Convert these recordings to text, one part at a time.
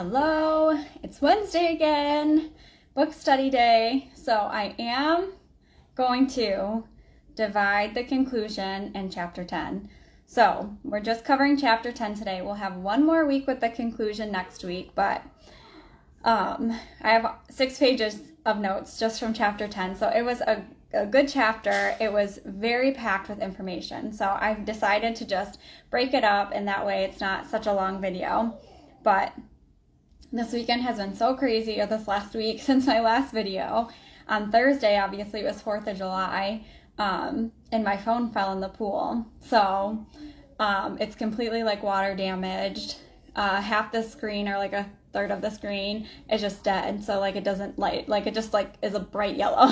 Hello, it's Wednesday again, book study day. So I am going to divide the conclusion in chapter 10. So we're just covering chapter 10 today. We'll have one more week with the conclusion next week, but I have 6 pages of notes just from chapter 10. So it was a good chapter. It was very packed with information. So I've decided to just break it up, and that way it's not such a long video. But this weekend has been so crazy, or this last week since my last video. On Thursday, obviously, it was 4th of July, and my phone fell in the pool. So it's completely like water damaged. Half the screen, or like a third of the screen, is just dead. So like it doesn't light, like it just like is a bright yellow.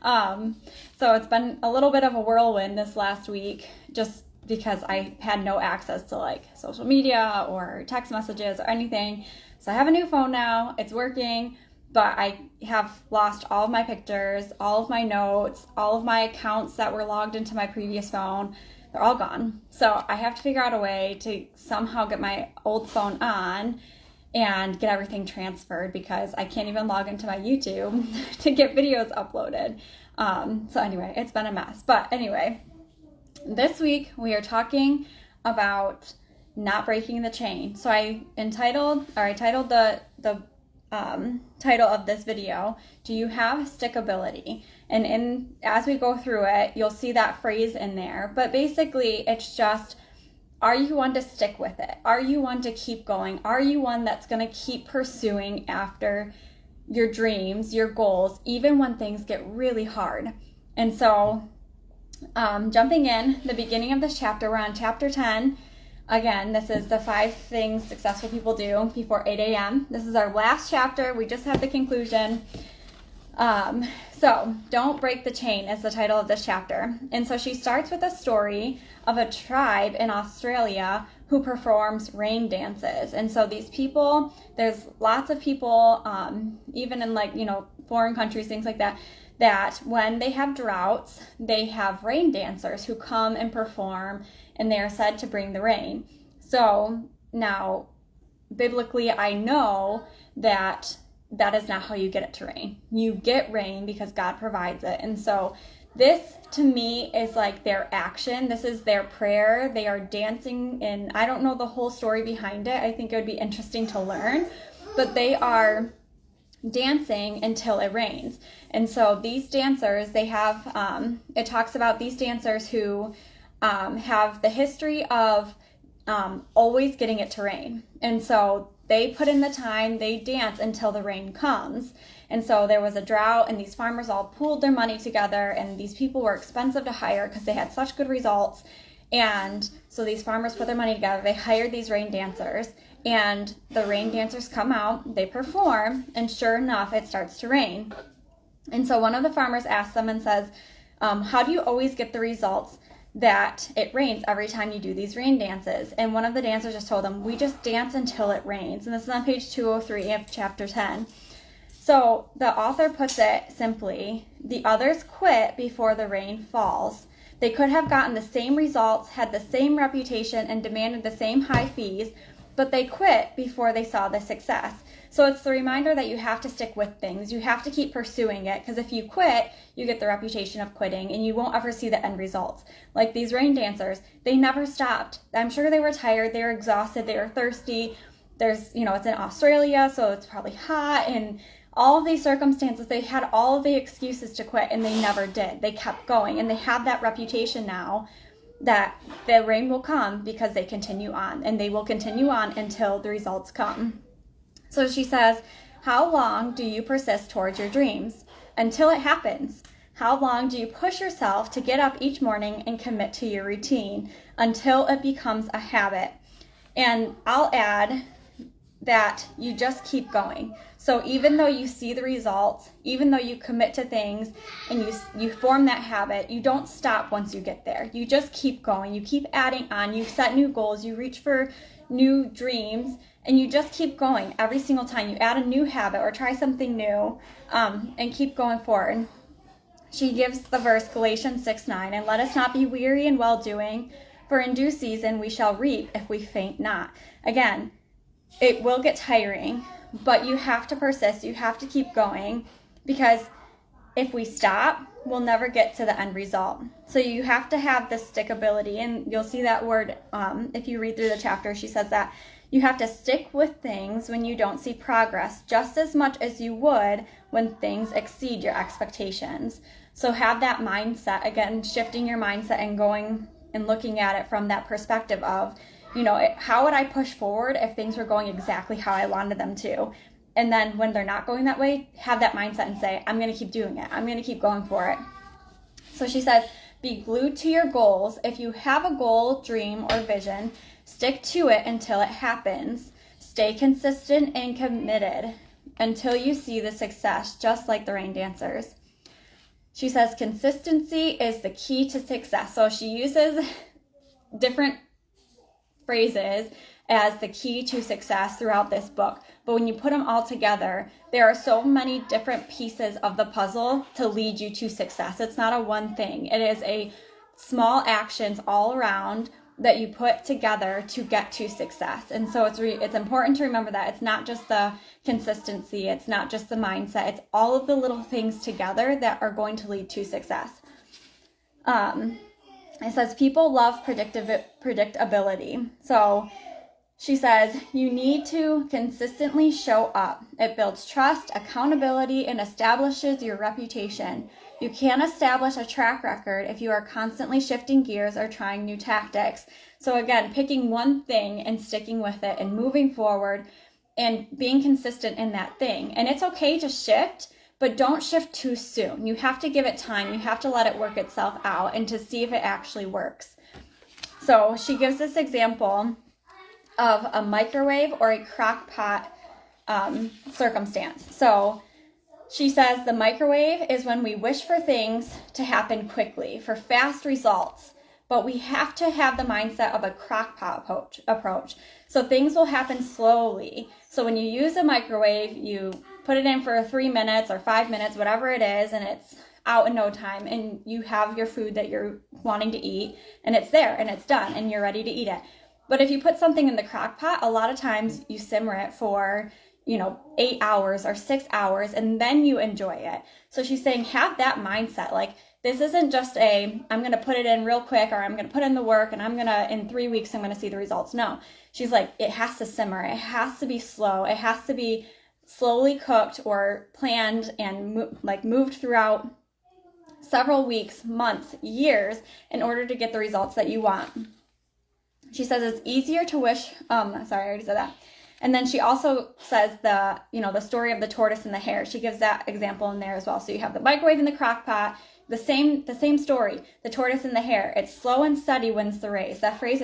So it's been a little bit of a whirlwind this last week, just because I had no access to like social media or text messages or anything. So I have a new phone now, it's working, but I have lost all of my pictures, all of my notes, all of my accounts that were logged into my previous phone. They're all gone. So I have to figure out a way to somehow get my old phone on and get everything transferred, because I can't even log into my YouTube to get videos uploaded. So anyway, it's been a mess. But anyway, this week we are talking about not breaking the chain. So I titled the title of this video, "Do you have stickability?" And as we go through it, you'll see that phrase in there. But basically, it's just, are you one to stick with it? Are you one to keep going? Are you one that's going to keep pursuing after your dreams, your goals, even when things get really hard? And so, jumping in, the beginning of this chapter, we're on chapter 10. Again, this is the 5 things successful people do before 8 a.m. This is our last chapter. We just have the conclusion. So, Don't Break the Chain is the title of this chapter. And so she starts with a story of a tribe in Australia who performs rain dances. And so these people, there's lots of people, even in like, foreign countries, things like that, that when they have droughts, they have rain dancers who come and perform, and they are said to bring the rain. So now, biblically, I know that that is not how you get it to rain. You get rain because God provides it. And so this, to me, is like their action. This is their prayer. They are dancing, and I don't know the whole story behind it. I think it would be interesting to learn, but they are dancing until it rains. And so these dancers, they have, it talks about these dancers who have the history of always getting it to rain. And so they put in the time, they dance until the rain comes. And so there was a drought, and these farmers all pooled their money together, and these people were expensive to hire because they had such good results. And so these farmers put their money together, they hired these rain dancers, and the rain dancers come out, they perform, and sure enough, it starts to rain. And so one of the farmers asks them and says, how do you always get the results that it rains every time you do these rain dances? And one of the dancers just told them, we just dance until it rains. And this is on page 203 of chapter 10. So the author puts it simply, the others quit before the rain falls. They could have gotten the same results, had the same reputation, and demanded the same high fees, but they quit before they saw the success. So it's the reminder that you have to stick with things. You have to keep pursuing it, because if you quit, you get the reputation of quitting, and you won't ever see the end results. Like these rain dancers, they never stopped. I'm sure they were tired, they were exhausted, they were thirsty. There's, it's in Australia, so it's probably hot, and all of these circumstances, they had all of the excuses to quit, and they never did. They kept going, and they have that reputation now that the rain will come because they continue on, and they will continue on until the results come. So she says, how long do you persist towards your dreams? Until it happens. How long do you push yourself to get up each morning and commit to your routine? Until it becomes a habit. And I'll add that you just keep going. So even though you see the results, even though you commit to things and you form that habit, you don't stop once you get there. You just keep going. You keep adding on. You set new goals. You reach for new dreams, and you just keep going every single time. You add a new habit or try something new, and keep going forward. She gives the verse Galatians 6:9, and let us not be weary in well-doing, for in due season we shall reap if we faint not. Again, it will get tiring, but you have to persist. You have to keep going, because if we stop, we'll never get to the end result. So you have to have this stickability, and you'll see that word if you read through the chapter. She says that you have to stick with things when you don't see progress, just as much as you would when things exceed your expectations. So have that mindset, again, shifting your mindset and going and looking at it from that perspective of, how would I push forward if things were going exactly how I wanted them to? And then when they're not going that way, have that mindset and say, I'm going to keep doing it. I'm going to keep going for it. So she says, be glued to your goals. If you have a goal, dream, or vision, stick to it until it happens. Stay consistent and committed until you see the success, just like the rain dancers. She says consistency is the key to success. So she uses different phrases as the key to success throughout this book. But when you put them all together, there are so many different pieces of the puzzle to lead you to success. It's not a one thing. It is a small actions all around that you put together to get to success. And so it's important to remember that it's not just the consistency, it's not just the mindset, it's all of the little things together that are going to lead to success. It says people love predictability. So she says you need to consistently show up. It builds trust, accountability, and establishes your reputation. You can't establish a track record if you are constantly shifting gears or trying new tactics. So again, picking one thing and sticking with it and moving forward and being consistent in that thing. And it's okay to shift, but don't shift too soon. You have to give it time. You have to let it work itself out and to see if it actually works. So she gives this example of a microwave or a crock pot circumstance. So she says the microwave is when we wish for things to happen quickly, for fast results, but we have to have the mindset of a crock pot approach. So things will happen slowly. So when you use a microwave, you put it in for 3 minutes or 5 minutes, whatever it is, and it's out in no time, and you have your food that you're wanting to eat, and it's there, and it's done, and you're ready to eat it. But if you put something in the crock pot, a lot of times you simmer it for 8 hours or 6 hours, and then you enjoy it. So she's saying have that mindset. Like, this isn't just I'm going to put it in real quick, or I'm going to put in the work, and in 3 weeks, I'm going to see the results. No, she's like, it has to simmer. It has to be slow. It has to be slowly cooked or planned and moved throughout several weeks, months, years in order to get the results that you want. She says it's easier to wish, sorry, I already said that. And then she also says the story of the tortoise and the hare. She gives that example in there as well. So you have the microwave and the crock pot, the same story, the tortoise and the hare. It's slow and steady wins the race. That phrase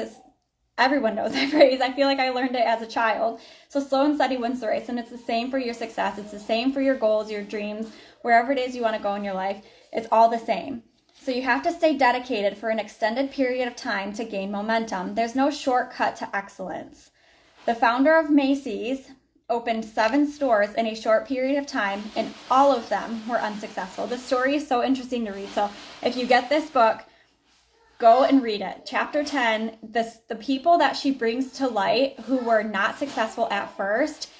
everyone knows that phrase. I feel like I learned it as a child. So slow and steady wins the race. And it's the same for your success. It's the same for your goals, your dreams, wherever it is you want to go in your life. It's all the same. So you have to stay dedicated for an extended period of time to gain momentum. There's no shortcut to excellence. The founder of Macy's opened 7 stores in a short period of time, and all of them were unsuccessful. The story is so interesting to read. So if you get this book, go and read it. Chapter 10, the people that she brings to light who were not successful at first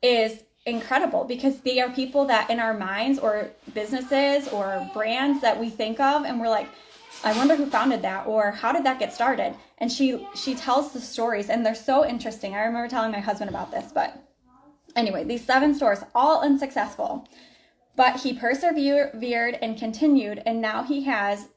is incredible, because they are people that in our minds or businesses or brands that we think of and we're like, I wonder who founded that, or how did that get started? And she tells the stories, and they're so interesting. I remember telling my husband about this, but anyway, these 7 stores, all unsuccessful, but he persevered and continued, and now he has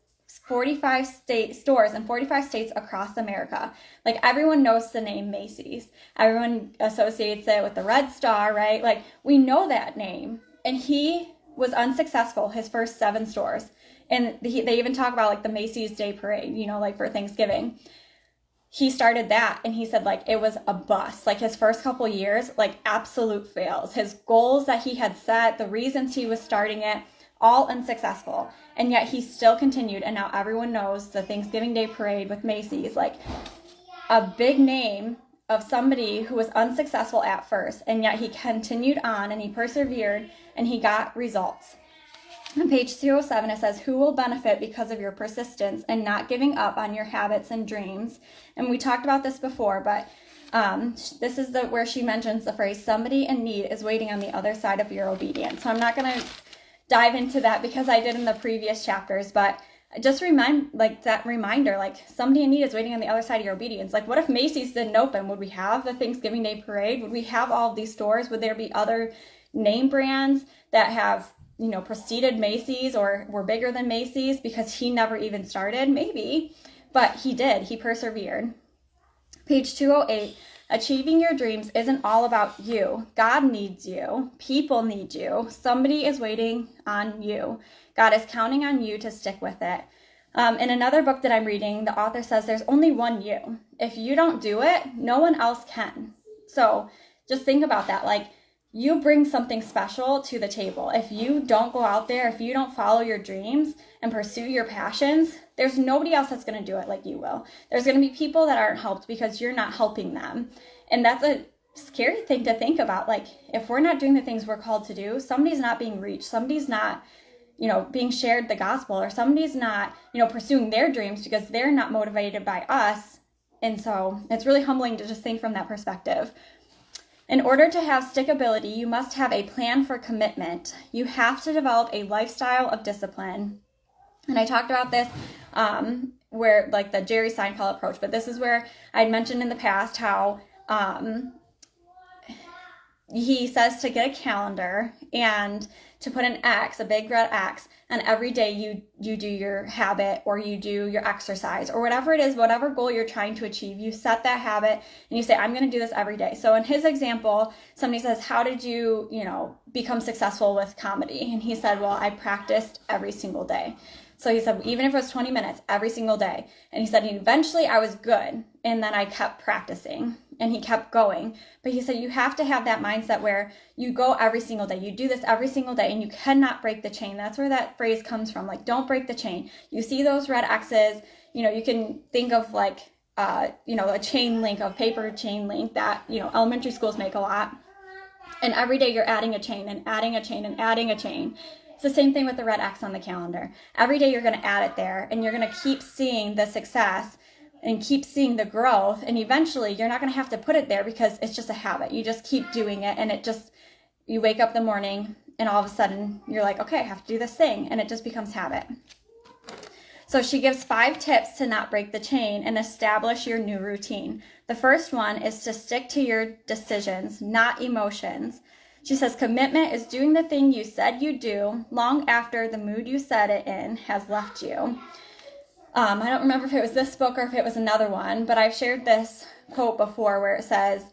45 stores in 45 states across America. Like, everyone knows the name Macy's. Everyone associates it with the Red Star, right? Like, we know that name. And he was unsuccessful his first 7 stores. And they even talk about, like, the Macy's Day Parade, like for Thanksgiving. He started that, and he said, like, it was a bust. Like, his first couple years, like, absolute fails. His goals that he had set, the reasons he was starting it, all unsuccessful. And yet he still continued, and now everyone knows the Thanksgiving Day Parade with Macy's, like a big name of somebody who was unsuccessful at first, and yet he continued on and he persevered and he got results. On page 207, it says, who will benefit because of your persistence and not giving up on your habits and dreams? And we talked about this before, but This is where she mentions the phrase, somebody in need is waiting on the other side of your obedience. So I'm not going to dive into that because I did in the previous chapters, but just that reminder, like somebody in need is waiting on the other side of your obedience. Like what if Macy's didn't open? Would we have the Thanksgiving Day parade? Would we have all of these stores? Would there be other name brands that have, preceded Macy's or were bigger than Macy's because he never even started? Maybe, but he did. He persevered. Page 208, achieving your dreams isn't all about you. God needs you. People need you. Somebody is waiting on you. God is counting on you to stick with it. In another book that I'm reading, the author says there's only one you. If you don't do it, no one else can. So just think about that. Like, you bring something special to the table. If you don't go out there, if you don't follow your dreams and pursue your passions, there's nobody else that's going to do it like you will. There's going to be people that aren't helped because you're not helping them. And that's a scary thing to think about. Like, if we're not doing the things we're called to do, somebody's not being reached. Somebody's not, being shared the gospel, or somebody's not, pursuing their dreams because they're not motivated by us. And so it's really humbling to just think from that perspective. In order to have stickability, you must have a plan for commitment. You have to develop a lifestyle of discipline. And I talked about this where, like, the Jerry Seinfeld approach, but this is where I'd mentioned in the past how he says to get a calendar and to put an X, a big red X, and every day you do your habit or you do your exercise or whatever it is, whatever goal you're trying to achieve, you set that habit and you say, I'm going to do this every day. So in his example, somebody says, how did you, become successful with comedy? And he said, well, I practiced every single day. So he said, even if it was 20 minutes every single day. And he said, eventually I was good. And then I kept practicing and he kept going. But he said, you have to have that mindset where you go every single day. You do this every single day and you cannot break the chain. That's where that phrase comes from. Like, don't break the chain. You see those red X's, you can think of like, a chain link, of paper chain link that, elementary schools make a lot. And every day you're adding a chain and adding a chain and adding a chain. It's the same thing with the red X on the calendar. Every day you're going to add it there and you're going to keep seeing the success and keep seeing the growth. And eventually you're not going to have to put it there because it's just a habit. You just keep doing it and you wake up in the morning and all of a sudden you're like, okay, I have to do this thing. And it just becomes habit. So she gives 5 tips to not break the chain and establish your new routine. The first one is to stick to your decisions, not emotions. She says commitment is doing the thing you said you do long after the mood you said it in has left you. I don't remember if it was this book or if it was another one, but I've shared this quote before where it says,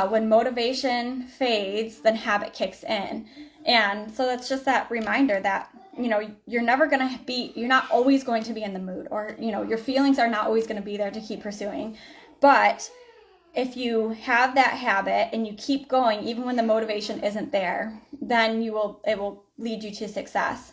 when motivation fades, then habit kicks in. And so that's just that reminder that, you're not always going to be in the mood, or, your feelings are not always going to be there to keep pursuing. But if you have that habit and you keep going, even when the motivation isn't there, then it will lead you to success.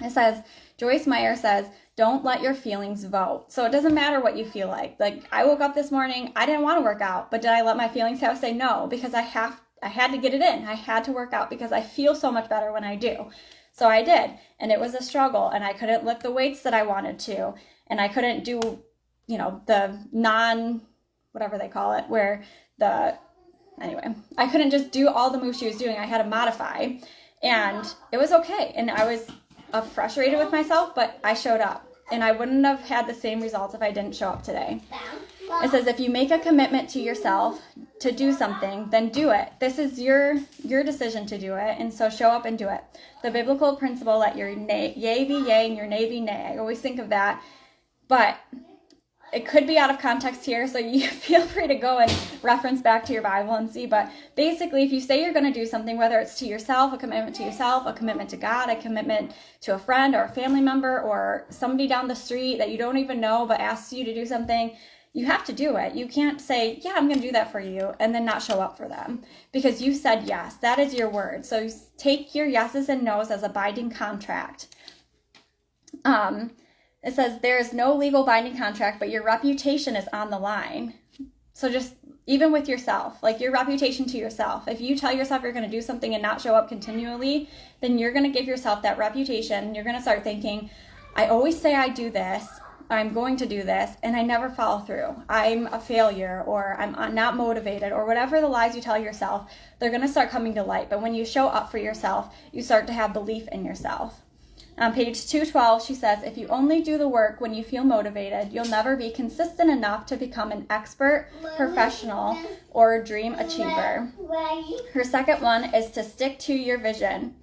It says, Joyce Meyer says, don't let your feelings vote. So it doesn't matter what you feel like. Like, I woke up this morning, I didn't want to work out, but did I let my feelings say no? Because I had to get it in. I had to work out because I feel so much better when I do. So I did. And it was a struggle and I couldn't lift the weights that I wanted to. And I couldn't do, the whatever they call it, I couldn't just do all the moves she was doing. I had to modify, and it was okay. And I was frustrated with myself, but I showed up, and I wouldn't have had the same results if I didn't show up today. It says, if you make a commitment to yourself to do something, then do it. This is your decision to do it, and so show up and do it. The biblical principle, let your yea be yea and your nay be nay. I always think of that, but it could be out of context here, so you feel free to go and reference back to your Bible and see. But basically, if you say you're going to do something, whether it's to yourself, a commitment to yourself, a commitment to God, a commitment to a friend or a family member or somebody down the street that you don't even know but asks you to do something, you have to do it. You can't say, yeah, I'm going to do that for you, and then not show up for them because you said yes. That is your word. So take your yeses and nos as a binding contract. It says there is no legal binding contract, but your reputation is on the line. So just even with yourself, like your reputation to yourself, if you tell yourself you're going to do something and not show up continually, then you're going to give yourself that reputation. You're going to start thinking, I always say I do this. I'm going to do this, and I never follow through. I'm a failure, or I'm not motivated, or whatever the lies you tell yourself, they're going to start coming to light. But when you show up for yourself, you start to have belief in yourself. On page 212, she says, if you only do the work when you feel motivated, you'll never be consistent enough to become an expert, professional, or a dream achiever. Her second one is to stick to your vision.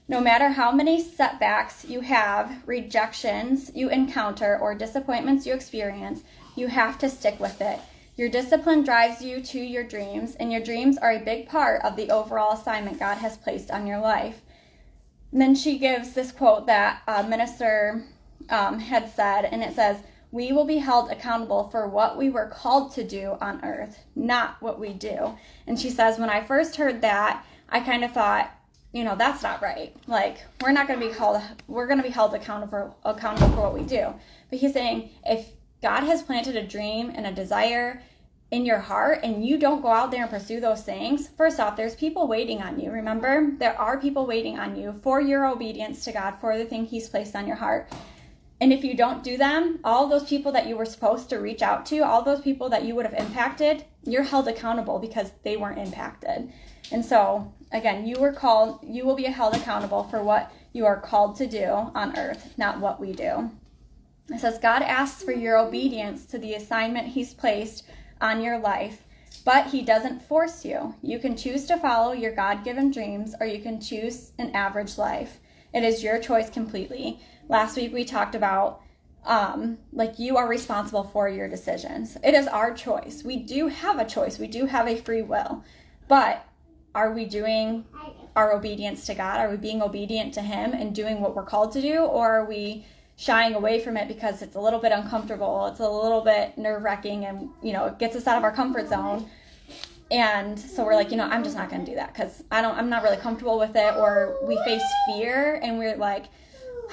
No matter how many setbacks you have, rejections you encounter, or disappointments you experience, you have to stick with it. Your discipline drives you to your dreams, and your dreams are a big part of the overall assignment God has placed on your life. And then she gives this quote that a minister had said, and it says, we will be held accountable for what we were called to do on earth, not what we do. And she says, when I first heard that, I kind of thought, that's not right. Like, we're going to be held accountable for what we do. But he's saying, if God has planted a dream and a desire in your heart and you don't go out there and pursue those things, first off, there's people waiting on you. Remember, there are people waiting on you for your obedience to God, for the thing he's placed on your heart. And if you don't do them, all those people that you were supposed to reach out to, all those people that you would have impacted, you're held accountable because they weren't impacted. And so, again, you will be held accountable for what you are called to do on earth, not what we do. It says, God asks for your obedience to the assignment he's placed on your life, but he doesn't force you. You can choose to follow your God-given dreams, or you can choose an average life. It is your choice completely. Last week we talked about you are responsible for your decisions. It is our choice. We do have a choice. We do have a free will. But are we doing our obedience to God? Are we being obedient to him and doing what we're called to do? Or are we shying away from it because it's a little bit uncomfortable, it's a little bit nerve-wracking, and it gets us out of our comfort zone? And so we're like, I'm just not going to do that because I'm not really comfortable with it. Or we face fear and we're like,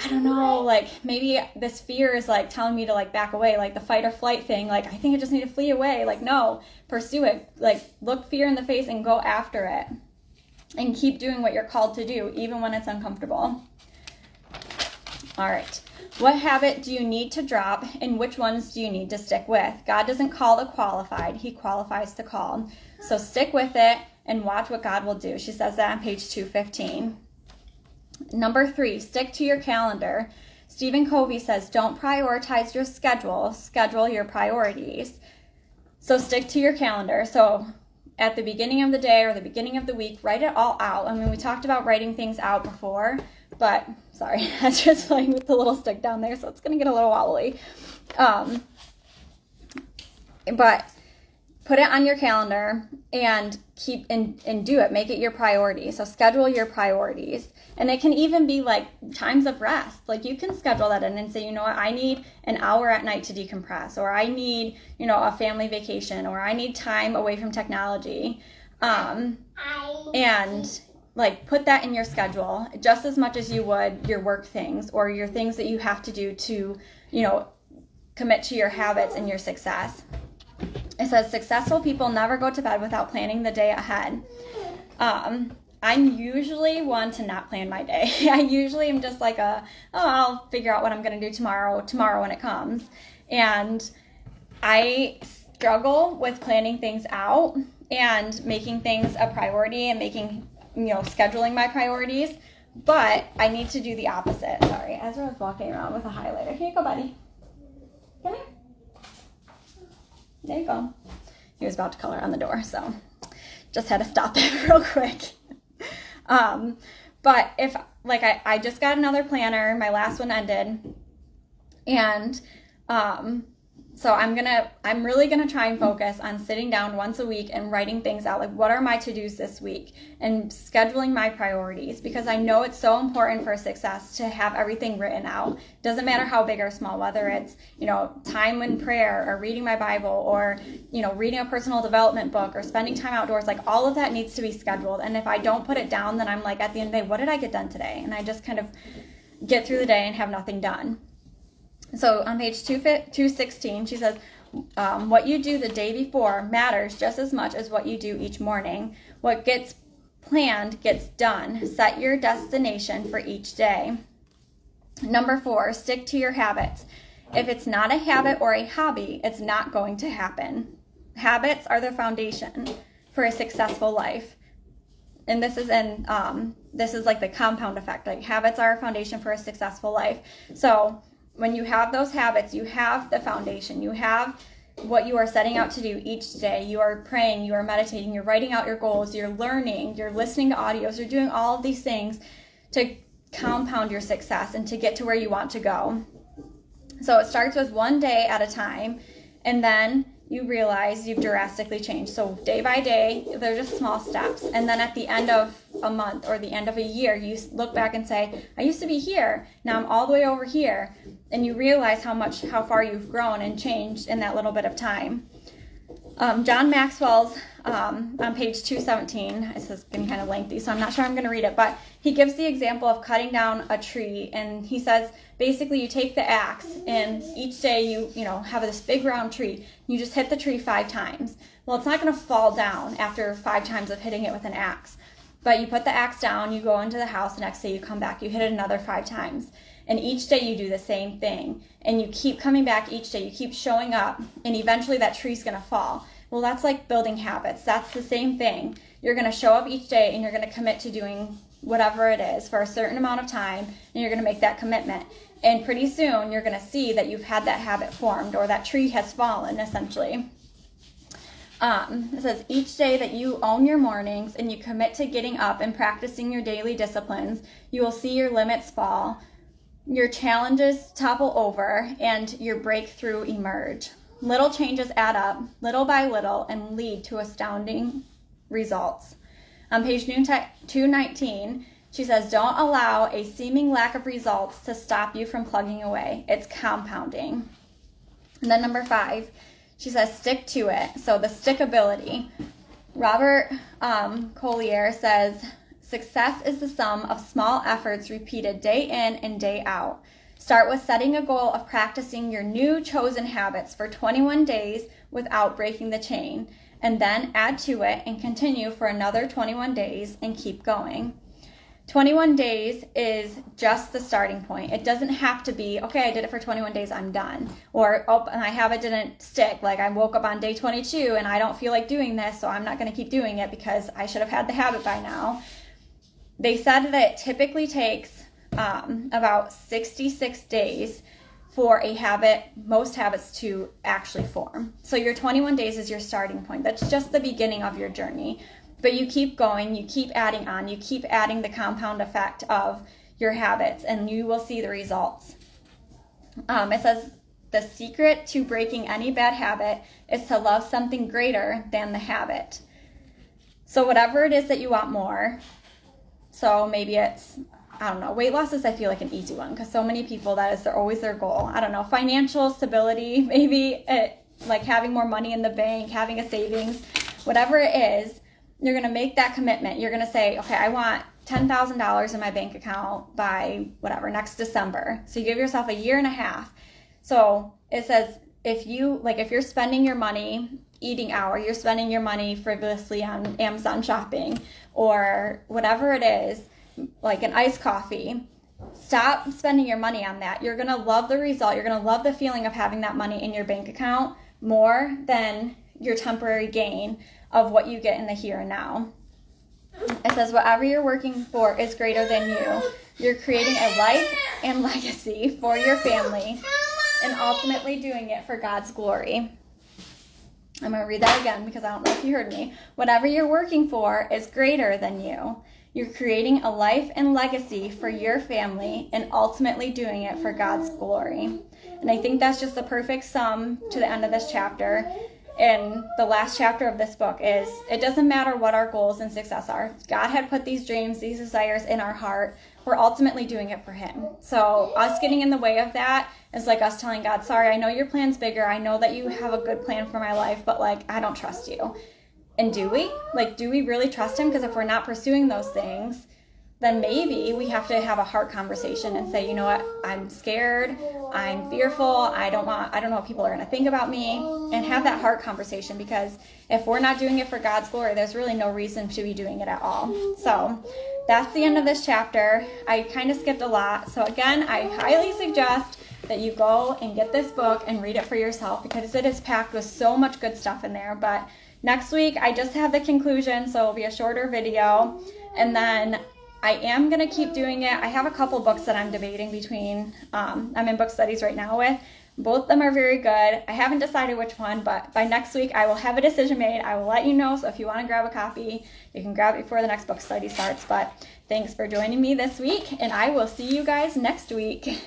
I don't know, maybe this fear is telling me to back away, the fight or flight thing. I think I just need to flee away. No, pursue it. Look fear in the face and go after it, and keep doing what you're called to do, even when it's uncomfortable. All right. What habit do you need to drop, and which ones do you need to stick with? God doesn't call the qualified. He qualifies the called. So stick with it and watch what God will do. She says that on page 215. Number 3, stick to your calendar. Stephen Covey says, don't prioritize your schedule your priorities. So stick to your calendar. So at the beginning of the day or the beginning of the week, write it all out. I mean, we talked about writing things out before, but sorry, I was just playing with the little stick down there, so it's going to get a little wobbly. But put it on your calendar and keep and do it. Make it your priority. So schedule your priorities. And it can even be times of rest. You can schedule that in and say, I need an hour at night to decompress, or I need, a family vacation, or I need time away from technology. And put that in your schedule just as much as you would your work things or your things that you have to do to, commit to your habits and your success. It says successful people never go to bed without planning the day ahead. I'm usually one to not plan my day. I usually am just I'll figure out what I'm going to do tomorrow when it comes. And I struggle with planning things out and making things a priority and scheduling my priorities. But I need to do the opposite. Sorry, Ezra was walking around with a highlighter. Here you go, buddy. Come here. There you go. He was about to color on the door, so just had to stop that real quick. But if I just got another planner, my last one ended, and so I'm really gonna try and focus on sitting down once a week and writing things out, what are my to-dos this week, and scheduling my priorities, because I know it's so important for success to have everything written out. Doesn't matter how big or small, whether it's time in prayer or reading my Bible or reading a personal development book or spending time outdoors. All of that needs to be scheduled. And if I don't put it down, then I'm at the end of the day, what did I get done today? And I just kind of get through the day and have nothing done. So on page 216, she says, what you do the day before matters just as much as what you do each morning. What gets planned gets done. Set your destination for each day. Number 4, stick to your habits. If it's not a habit or a hobby, it's not going to happen. Habits are the foundation for a successful life. And this is like the compound effect. Like, habits are a foundation for a successful life. So when you have those habits, you have the foundation. You have what you are setting out to do each day. You are praying, you are meditating, you're writing out your goals, you're learning, you're listening to audios, you're doing all of these things to compound your success and to get to where you want to go. So it starts with one day at a time, and then you realize you've drastically changed. So day by day, they're just small steps. And then at the end of a month or the end of a year, you look back and say, I used to be here, now I'm all the way over here. And you realize how far you've grown and changed in that little bit of time. John Maxwell's on page 217, this is getting kind of lengthy, so I'm not sure I'm going to read it, but he gives the example of cutting down a tree, and he says, basically you take the axe, and each day you have this big round tree, you just hit the tree 5 times. Well, it's not going to fall down after 5 times of hitting it with an axe, but you put the axe down, you go into the house, the next day you come back, you hit it another 5 times. And each day you do the same thing. And you keep coming back each day. You keep showing up. And eventually that tree's going to fall. Well, that's like building habits. That's the same thing. You're going to show up each day and you're going to commit to doing whatever it is for a certain amount of time. And you're going to make that commitment. And pretty soon you're going to see that you've had that habit formed, or that tree has fallen, essentially. It says, each day that you own your mornings and you commit to getting up and practicing your daily disciplines, you will see your limits fall, your challenges topple over, and your breakthrough emerge. Little changes add up, little by little, and lead to astounding results. On page 219, she says, don't allow a seeming lack of results to stop you from plugging away. It's compounding. And then number 5, she says, stick to it. So the stickability. Robert Collier says, success is the sum of small efforts repeated day in and day out. Start with setting a goal of practicing your new chosen habits for 21 days without breaking the chain, and then add to it and continue for another 21 days and keep going. 21 days is just the starting point. It doesn't have to be, okay, I did it for 21 days, I'm done. Or, oh, my habit didn't stick. Like, I woke up on day 22 and I don't feel like doing this, so I'm not going to keep doing it because I should have had the habit by now. They said that it typically takes about 66 days for a habit, most habits, to actually form. So your 21 days is your starting point. That's just the beginning of your journey. But you keep going, you keep adding on, you keep adding the compound effect of your habits, and you will see the results. It says, the secret to breaking any bad habit is to love something greater than the habit. So whatever it is that you want more, so maybe it's, I don't know, weight loss is, I feel like, an easy one, because so many people, that is always their goal. I don't know, financial stability, maybe like having more money in the bank, having a savings, whatever it is, you're going to make that commitment. You're going to say, okay, I want $10,000 in my bank account by next December. So you give yourself a year and a half. So it says, if you're spending your money eating out, or you're spending your money frivolously on Amazon shopping, or whatever it is, like an iced coffee, stop spending your money on that. You're going to love the result. You're going to love the feeling of having that money in your bank account more than your temporary gain of what you get in the here and now. It says, whatever you're working for is greater than you. You're creating a life and legacy for your family and ultimately doing it for God's glory. I'm going to read that again because I don't know if you heard me. Whatever you're working for is greater than you. You're creating a life and legacy for your family and ultimately doing it for God's glory. And I think that's just the perfect sum to the end of this chapter. And the last chapter of this book is, it doesn't matter what our goals and success are. God had put these dreams, these desires in our heart. We're ultimately doing it for Him. So us getting in the way of that is like us telling God, sorry, I know your plan's bigger. I know that you have a good plan for my life, but I don't trust you. And do we? Do we really trust Him? Because if we're not pursuing those things, then maybe we have to have a heart conversation and say, you know what, I'm scared, I'm fearful, I don't know what people are going to think about me, and have that heart conversation, because if we're not doing it for God's glory, there's really no reason to be doing it at all. So that's the end of this chapter. I kind of skipped a lot. So again, I highly suggest that you go and get this book and read it for yourself, because it is packed with so much good stuff in there. But next week, I just have the conclusion, so it'll be a shorter video. And then I am going to keep doing it. I have a couple books that I'm debating between. I'm in book studies right now with. Both of them are very good. I haven't decided which one, but by next week, I will have a decision made. I will let you know. So if you want to grab a copy, you can grab it before the next book study starts. But thanks for joining me this week, and I will see you guys next week.